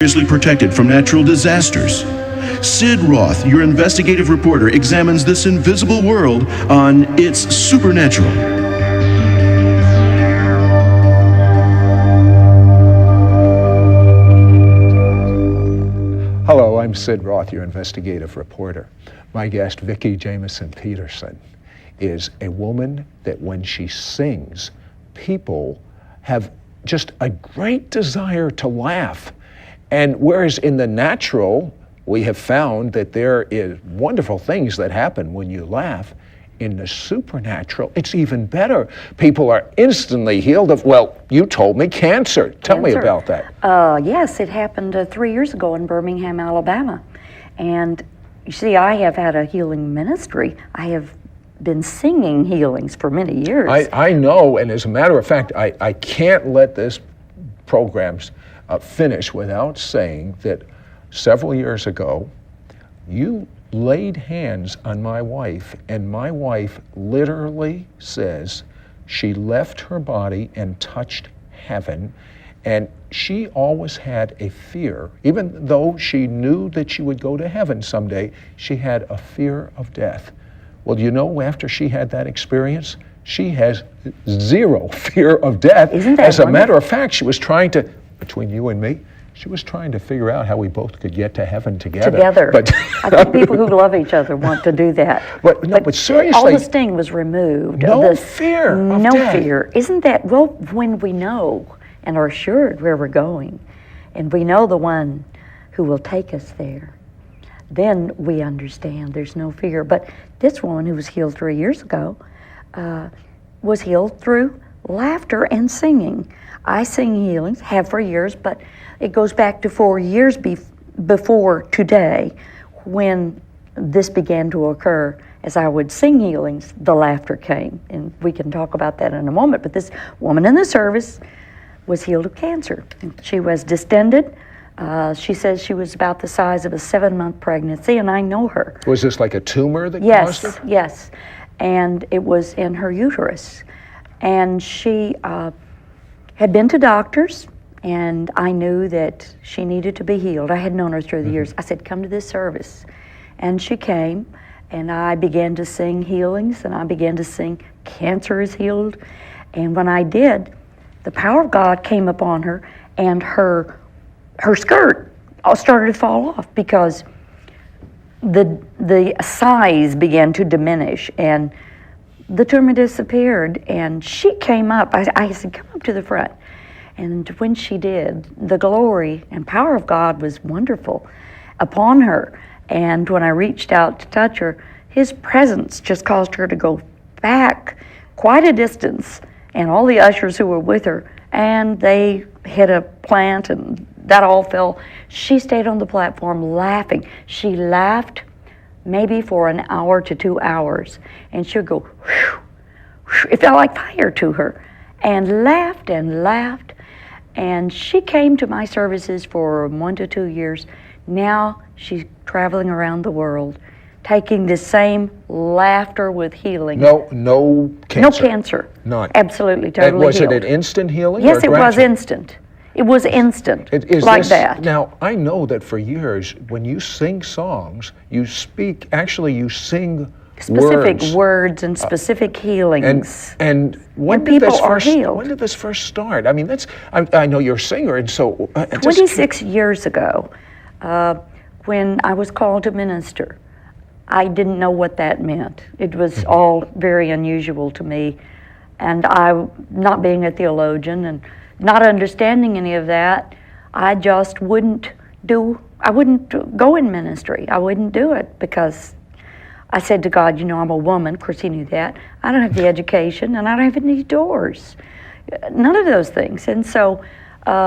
Seriously protected from natural disasters. Sid Roth, your investigative reporter, examines this invisible world on It's Supernatural. Hello, I'm Sid Roth, your investigative reporter. My guest, Vicki Jamison Peterson, is a woman that when she sings, people have just a great desire to laugh. And whereas in the natural, we have found that there is wonderful things that happen when you laugh, in the supernatural, it's even better. People are instantly healed of, well, you told me cancer. Tell me about that. Yes, it happened 3 years ago in Birmingham, Alabama. And you see, I have had a healing ministry. I have been singing healings for many years. I know, and as a matter of fact, I can't let this program finish without saying that several years ago, you laid hands on my wife, and my wife literally says she left her body and touched heaven, and she always had a fear. Even though she knew that she would go to heaven someday, she had a fear of death. Well, you know, after she had that experience, she has zero fear of death. Isn't that As a wonderful? matter of fact, she was trying to, between you and me, she was trying to figure out how we both could get to heaven together. But I think people who love each other want to do that. But seriously, all the sting was removed. No fear of No death. fear. Isn't that, well, when we know and are assured where we're going, and we know the one who will take us there, then we understand there's no fear. But this woman who was healed 3 years ago was healed through laughter and singing. I sing healings, have for years, but it goes back to 4 years before today when this began to occur. As I would sing healings, the laughter came. And we can talk about that in a moment. But this woman in the service was healed of cancer. She was distended. She says she was about the size of a 7-month pregnancy, and I know her. Was this like a tumor that caused it? Yes. And it was in her uterus. And she had been to doctors, and I knew that she needed to be healed. I had known her through the years. I said, come to this service. And she came, and I began to sing healings, and I began to sing cancer is healed. And when I did, the power of God came upon her, and her skirt started to fall off because the size began to diminish, and the tumor disappeared. And she came up. I said, come up to the front. And when she did, the glory and power of God was wonderful upon her. And when I reached out to touch her, his presence just caused her to go back quite a distance, and all the ushers who were with her, and they hit a plant, and that all fell. She stayed on the platform laughing. She laughed maybe for an hour to 2 hours, and she'd go, whew, whew. It felt like fire to her, and laughed and laughed. And she came to my services for 1 to 2 years. Now she's traveling around the world, taking the same laughter with healing. No cancer. No cancer. None. Absolutely, totally And was healed. it an instant healing? Yes, or it was gradual? instant. It was instant, Is like this, that. Now, I know that for years, when you sing songs, you sing Specific words and specific healings. And when And did people this are first? healed. When did this first start? I mean, I know you're a singer, and so 26 years ago, when I was called to minister, I didn't know what that meant. It was all very unusual to me, and I, not being a theologian and not understanding any of that, I just wouldn't go in ministry. I wouldn't do it because I said to God, you know, I'm a woman. Of course, he knew that. I don't have the education, and I don't have any doors. None of those things. And so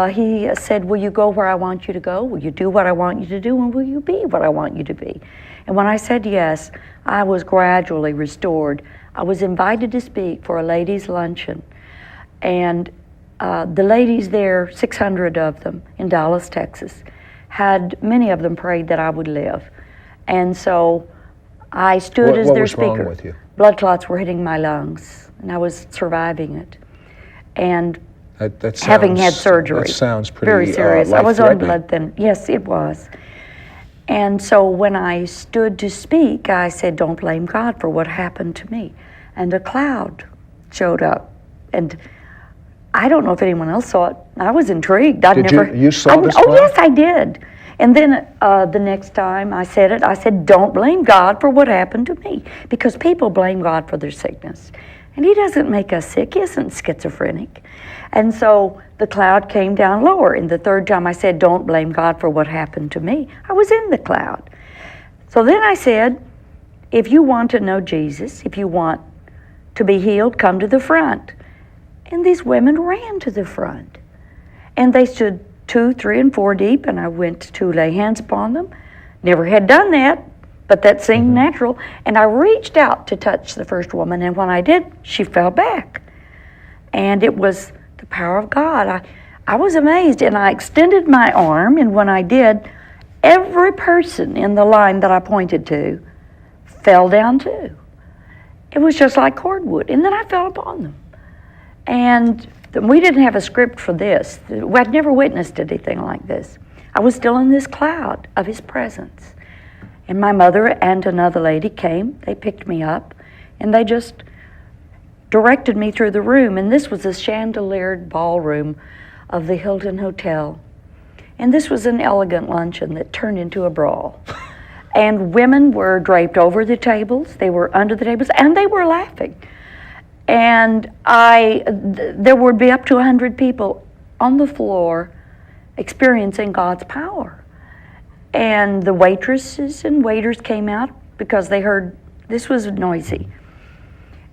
he said, will you go where I want you to go? Will you do what I want you to do? And will you be what I want you to be? And when I said yes, I was gradually restored. I was invited to speak for a ladies' luncheon. And the ladies there, 600 of them in Dallas, Texas, many of them prayed that I would live. And so I stood as their speaker. What was wrong with you? Blood clots were hitting my lungs, and I was surviving it. And That sounds, having had surgery. That sounds pretty very serious. I was on life-threatening. blood thin. Yes, it was. And so when I stood to speak, I said, "Don't blame God for what happened to me." And a cloud showed up, and I don't know if anyone else saw it. I was intrigued. You saw this Oh, cloud? yes, I did. And then the next time I said it, I said, "Don't blame God for what happened to me," because people blame God for their sickness. And He doesn't make us sick. He isn't schizophrenic. And so the cloud came down lower. And the third time I said, "Don't blame God for what happened to me," I was in the cloud. So then I said, "If you want to know Jesus, if you want to be healed, come to the front." And these women ran to the front. And they stood 2, 3, and 4 deep, and I went to lay hands upon them. Never had done that, but that seemed natural. And I reached out to touch the first woman, and when I did, she fell back. And it was the power of God. I was amazed, and I extended my arm, and when I did, every person in the line that I pointed to fell down too. It was just like cordwood, and then I fell upon them. And we didn't have a script for this. I'd never witnessed anything like this. I was still in this cloud of His presence. And my mother and another lady came. They picked me up, and they just directed me through the room. And this was a chandeliered ballroom of the Hilton Hotel. And this was an elegant luncheon that turned into a brawl. And women were draped over the tables, they were under the tables, and they were laughing. And there would be up to 100 people on the floor experiencing God's power. And the waitresses and waiters came out because they heard this was noisy.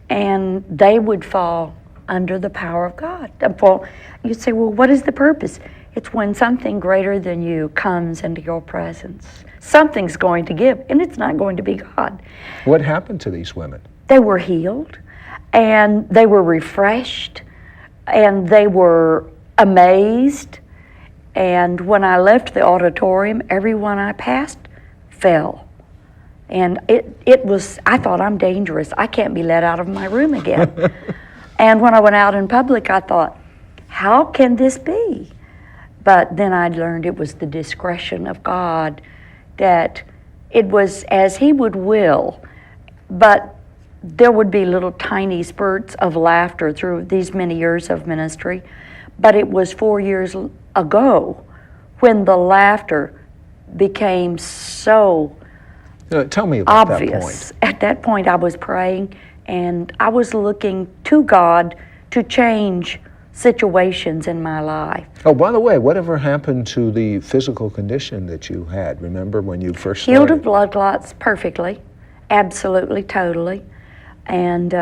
And they would fall under the power of God. You'd say, "Well, what is the purpose?" It's when something greater than you comes into your presence. Something's going to give, and it's not going to be God. What happened to these women? They were healed, and they were refreshed, and they were amazed. And when I left the auditorium, everyone I passed fell. And it was, I thought, I'm dangerous. I can't be let out of my room again. And when I went out in public, I thought, how can this be? But then I learned it was the discretion of God, that it was as He would will. But there would be little tiny spurts of laughter through these many years of ministry. But it was 4 years ago when the laughter became so tell me about obvious. that point. At that point, I was praying, and I was looking to God to change situations in my life. Oh, by the way, whatever happened to the physical condition that you had? Remember when you first Healed started? of blood clots perfectly, absolutely, totally. And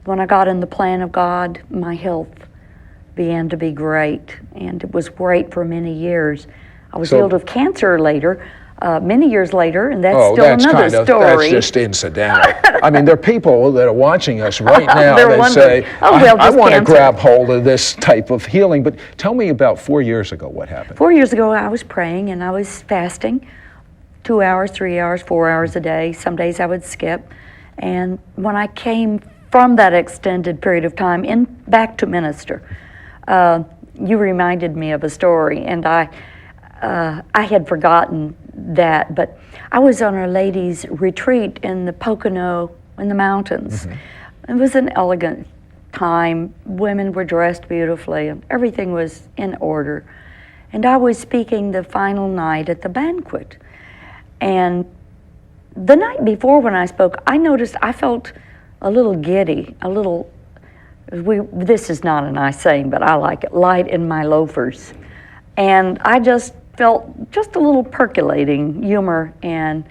when I got in the plan of God, my health began to be great, and it was great for many years. I was healed of cancer later, many years later, and that's still another story. That's just incidental. I mean, there are people that are watching us right now They're that wondering, say, I want to cancer." grab hold of this type of healing. But tell me about 4 years ago, what happened? 4 years ago, I was praying, and I was fasting 2 hours, 3 hours, 4 hours a day. Some days I would skip. And when I came from that extended period of time back to minister, you reminded me of a story, and I had forgotten that, but I was on a ladies' retreat in the Pocono in the mountains. It was an elegant time. Women were dressed beautifully, and everything was in order. And I was speaking the final night at the banquet. And the night before when I spoke, I noticed I felt a little giddy, this is not a nice saying, but I like it, light in my loafers. And I just felt just a little percolating humor. And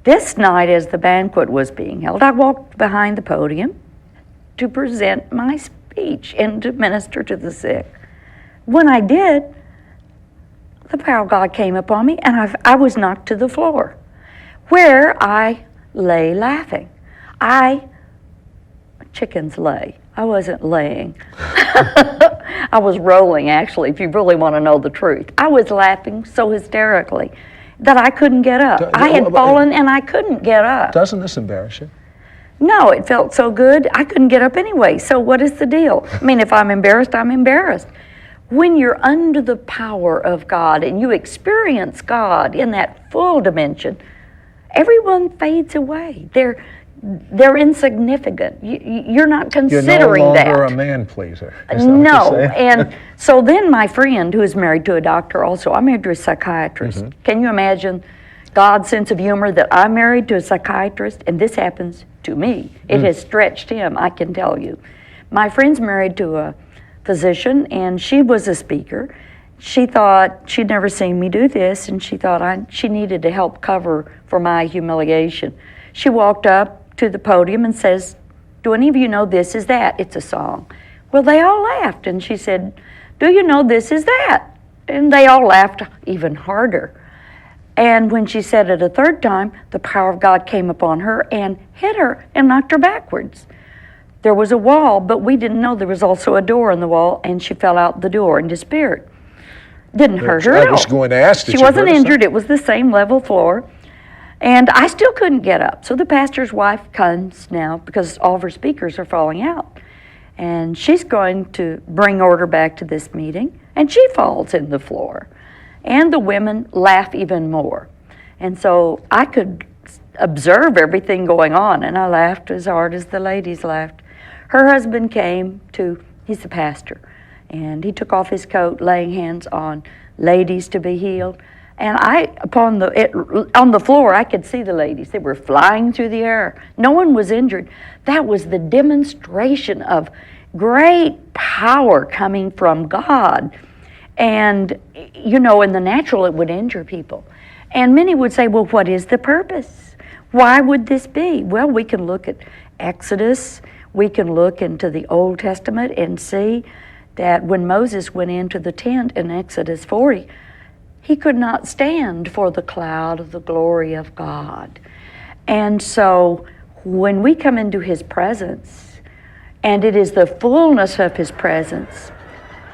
this night, as the banquet was being held, I walked behind the podium to present my speech and to minister to the sick. When I did, the power of God came upon me, and I was knocked to the floor, where I lay laughing. Chickens lay. I wasn't laying. I was rolling, actually, if you really want to know the truth. I was laughing so hysterically that I couldn't get up. I had fallen and I couldn't get up. Doesn't this embarrass you? No, it felt so good, I couldn't get up anyway. So what is the deal? I mean, if I'm embarrassed, I'm embarrassed. When you're under the power of God and you experience God in that full dimension, everyone fades away. They're insignificant. You're not considering that. You're no longer a man pleaser. Is that what No, you're saying? and so then my friend, who is married to a doctor also, I'm married to a psychiatrist. Can you imagine God's sense of humor that I'm married to a psychiatrist and this happens to me? It has stretched him, I can tell you. My friend's married to a physician and she was a speaker. She thought she'd never seen me do this and she thought she needed to help cover for my humiliation. She walked up to the podium and says, "Do any of you know This Is That? It's a song." Well, they all laughed and she said, "Do you know This Is That?" And they all laughed even harder. And when she said it a third time, the power of God came upon her and hit her and knocked her backwards. There was a wall, but we didn't know there was also a door in the wall, and she fell out the door and disappeared. Didn't hurt her at all. I was going to ask, did she you wasn't hurt injured. It was the same level floor. And I still couldn't get up. So the pastor's wife comes now because all of her speakers are falling out. And she's going to bring order back to this meeting, and she falls in the floor. And the women laugh even more. And so I could observe everything going on, and I laughed as hard as the ladies laughed. Her husband came he's the pastor, and he took off his coat, laying hands on ladies to be healed. And on the floor, I could see the ladies. They were flying through the air. No one was injured. That was the demonstration of great power coming from God. And, in the natural, it would injure people. And many would say, well, what is the purpose? Why would this be? Well, we can look at Exodus. We can look into the Old Testament and see that when Moses went into the tent in Exodus 40, he could not stand for the cloud of the glory of God. And so when we come into his presence, and it is the fullness of his presence,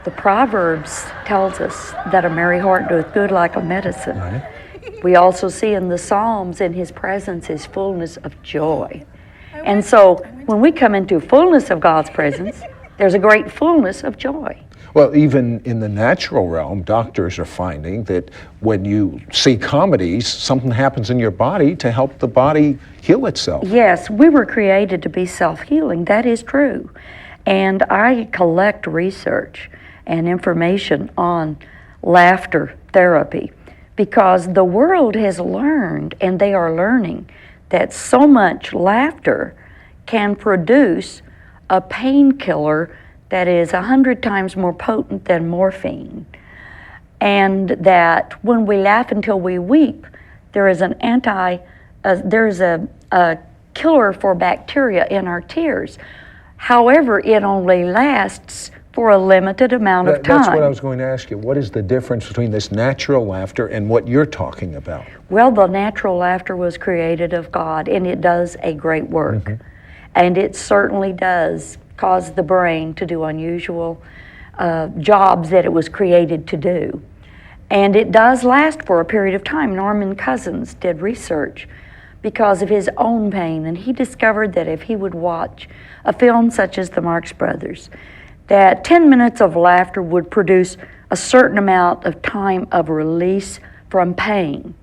the Proverbs tells us that a merry heart doeth good like a medicine. Right. We also see in the Psalms, in his presence is fullness of joy. And so when we come into fullness of God's presence, there's a great fullness of joy. Well, even in the natural realm, doctors are finding that when you see comedies, something happens in your body to help the body heal itself. Yes, we were created to be self-healing. That is true. And I collect research and information on laughter therapy because the world has learned, and they are learning, that so much laughter can produce a painkiller that is 100 times more potent than morphine. And that when we laugh until we weep, there is a killer for bacteria in our tears. However, it only lasts for a limited amount of time. That's what I was going to ask you. What is the difference between this natural laughter and what you're talking about? Well, the natural laughter was created of God, and it does a great work. Mm-hmm. And it certainly does cause the brain to do unusual jobs that it was created to do. And it does last for a period of time. Norman Cousins did research because of his own pain, and he discovered that if he would watch a film such as The Marx Brothers, that 10 minutes of laughter would produce a certain amount of time of release from pain.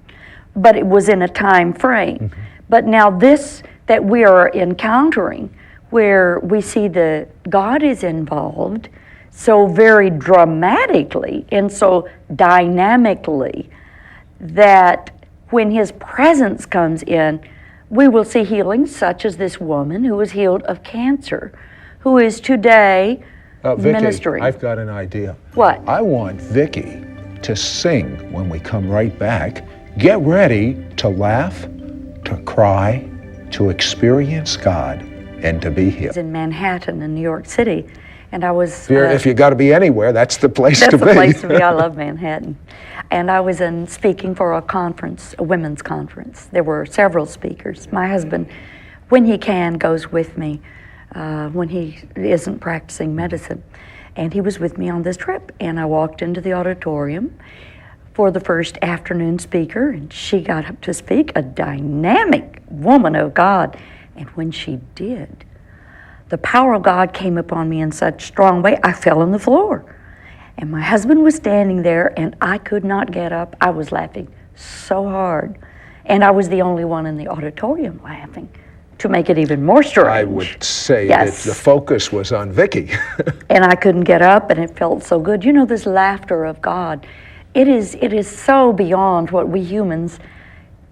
But it was in a time frame. Mm-hmm. But now this that we are encountering, where we see that God is involved so very dramatically and so dynamically that when his presence comes in, we will see healings such as this woman who was healed of cancer, who is today Vicki, ministering. I've got an idea. What? I want Vicki to sing when we come right back. Get ready to laugh, to cry, to experience God, and to be healed. In Manhattan in New York City, and I was... if you got to be anywhere, that's the place to be. That's the place to be. I love Manhattan. And I was speaking for a conference, a women's conference. There were several speakers. My husband, when he can, goes with me when he isn't practicing medicine. And he was with me on this trip, and I walked into the auditorium for the first afternoon speaker, and she got up to speak, a dynamic woman of God. And when she did, the power of God came upon me in such a strong way, I fell on the floor. And my husband was standing there, and I could not get up. I was laughing so hard. And I was the only one in the auditorium laughing, to make it even more strange. I would say Yes. that the focus was on Vicky. And I couldn't get up, and it felt so good. You know, this laughter of God, it is so beyond what we humans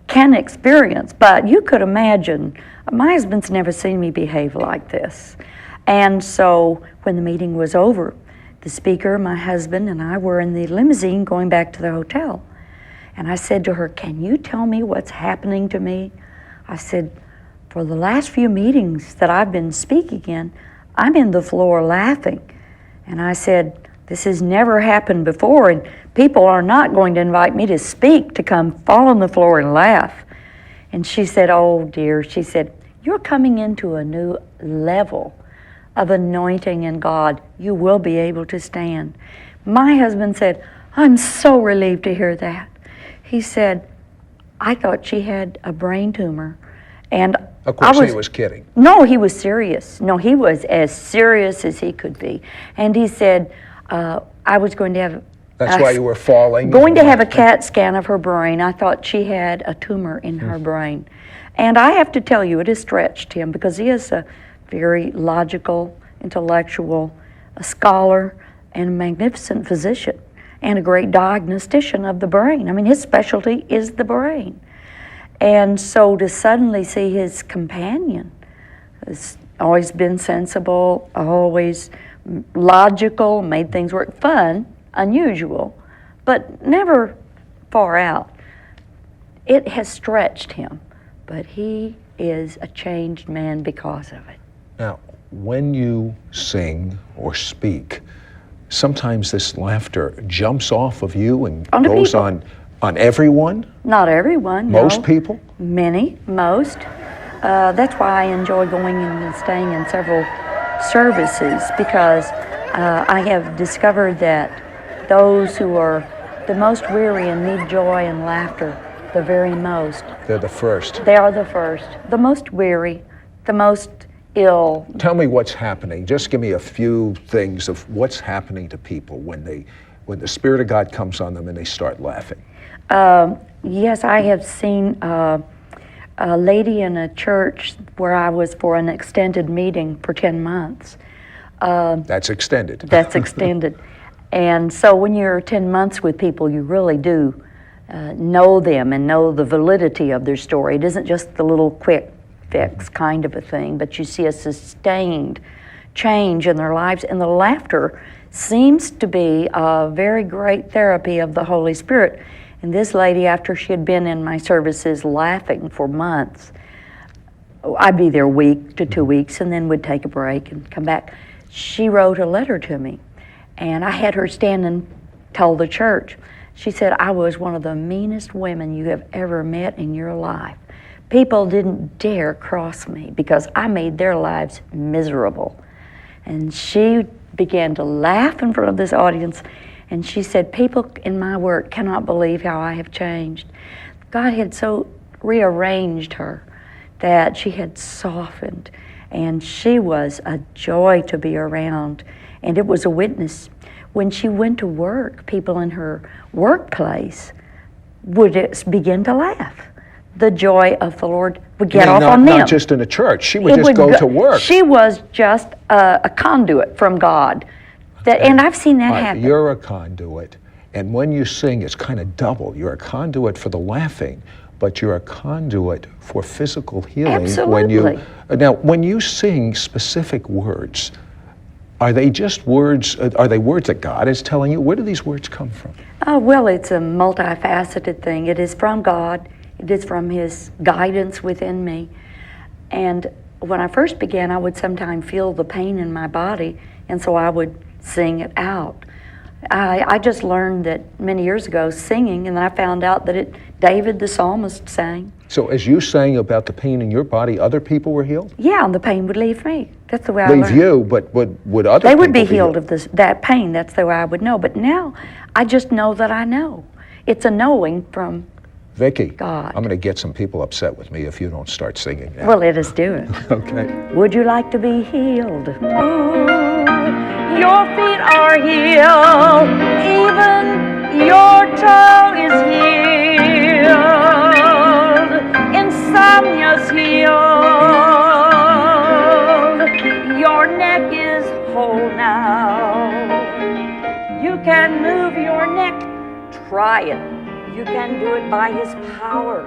can experience. But you could imagine, my husband's never seen me behave like this. And so when the meeting was over, the speaker, my husband, and I were in the limousine going back to the hotel. And I said to her, "Can you tell me what's happening to me?" I said, "For the last few meetings that I've been speaking in, I'm in the floor laughing." And I said, "This has never happened before, and people are not going to invite me to speak to come fall on the floor and laugh." And she said, "Oh dear," she said, "you're coming into a new level of anointing in God. You will be able to stand." My husband said, "I'm so relieved to hear that." He said, "I thought she had a brain tumor." And Of course, he was kidding. No, he was serious. No, he was as serious as he could be. And he said, I was going to have... That's why you were falling? Going to have a CAT scan of her brain. I thought she had a tumor in her brain. And I have to tell you, it has stretched him, because he is a very logical, intellectual, a scholar, and a magnificent physician, and a great diagnostician of the brain. I mean, his specialty is the brain. And so to suddenly see his companion, has always been sensible, always logical, made things work, fun, unusual, but never far out. It has stretched him, but he is a changed man because of it. Now, when you sing or speak, sometimes this laughter jumps off of you and On the goes people. on everyone? Not everyone, Most no. people? Many, most. That's why I enjoy going in and staying in several services, because I have discovered that those who are the most weary and need joy and laughter the very most, They're the first. they are the first, the most weary, the most ill. Tell me what's happening. Just give me a few things of what's happening to people when the Spirit of God comes on them and they start laughing. Yes, I have seen a lady in a church where I was for an extended meeting for 10 months. That's extended. That's extended. And so when you're 10 months with people, you really do know them and know the validity of their story. It isn't just the little quick fix kind of a thing, but you see a sustained change in their lives. And the laughter seems to be a very great therapy of the Holy Spirit. And this lady, after she had been in my services laughing for months, I'd be there a week to 2 weeks and then would take a break and come back. She wrote a letter to me, and I had her stand and tell the church. She said, "I was one of the meanest women you have ever met in your life. People didn't dare cross me because I made their lives miserable." And she began to laugh in front of this audience, and she said, "People in my work cannot believe how I have changed." God had so rearranged her that she had softened, and she was a joy to be around, and it was a witness. When she went to work, people in her workplace would begin to laugh. The joy of the Lord would get off on them. Not just in a church. She would It just go to work. She was just a conduit from God. And I've seen that happen. You're a conduit, and when you sing, it's kind of double. You're a conduit for the laughing, but you're a conduit for physical healing. Absolutely. When you sing specific words, are they just words? Are they words that God is telling you? Where do these words come from? Well, it's a multifaceted thing. It is from God. It is from His guidance within me. And when I first began, I would sometimes feel the pain in my body, and so I would sing it out. I just learned that many years ago, singing, and then I found out that David the psalmist sang. So as you sang about the pain in your body, other people were healed? Yeah, and the pain would leave me. That's the way I learned. Leave you, but would other people They would be healed of that pain. That's the way I would know. But now, I just know that I know. It's a knowing from Vicki, God. I'm going to get some people upset with me if you don't start singing now. Well, let us do it. Okay. Would you like to be healed? Ooh, your feet are healed, even your toe is healed, insomnia's healed, your neck is whole now. You can move your neck, try it. You can do it by His power.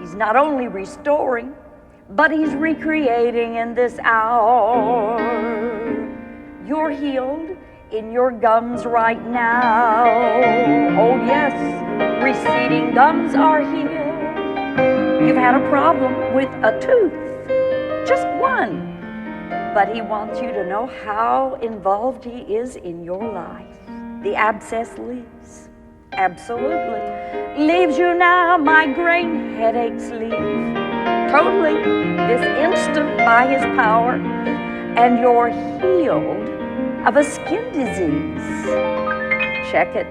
He's not only restoring, but He's recreating in this hour. You're healed in your gums right now. Oh yes, receding gums are healed. You've had a problem with a tooth, just one. But He wants you to know how involved He is in your life. The abscess leaves. Absolutely. Leaves you now, migraine, headaches leave. Totally, this instant by His power. And you're healed of a skin disease. Check it.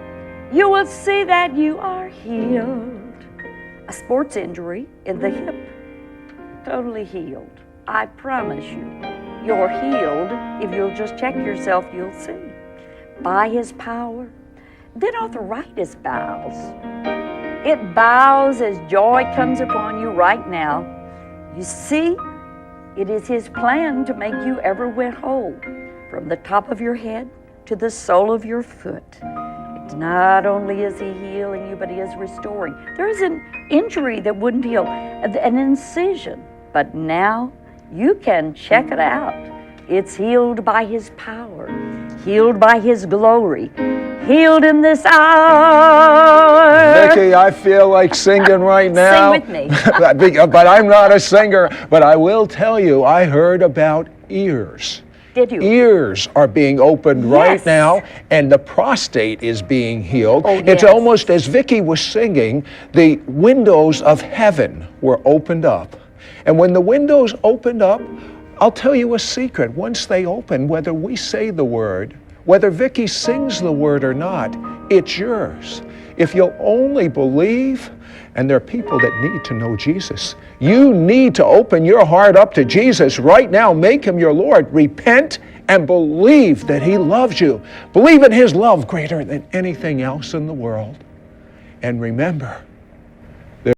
You will see that you are healed. A sports injury in the hip. Totally healed. I promise you. You're healed. If you'll just check yourself, you'll see. By His power. Then arthritis bows. It bows as joy comes upon you right now. You see, it is His plan to make you every whit whole, from the top of your head to the sole of your foot. It's not only is He healing you, but He is restoring. There is an injury that wouldn't heal, an incision, but now you can check it out. It's healed by His power, healed by His glory, healed in this hour. Vicki, I feel like singing right now. Sing with me. But I'm not a singer. But I will tell you, I heard about ears. Did you? Ears are being opened right Yes. now, and the prostate is being healed. Oh, It's yes. almost as Vicki was singing, the windows of heaven were opened up. And when the windows opened up, I'll tell you a secret. Once they open, whether we say the word, whether Vicki sings the word or not, it's yours. If you'll only believe, and there are people that need to know Jesus. You need to open your heart up to Jesus right now. Make Him your Lord. Repent and believe that He loves you. Believe in His love greater than anything else in the world. And remember,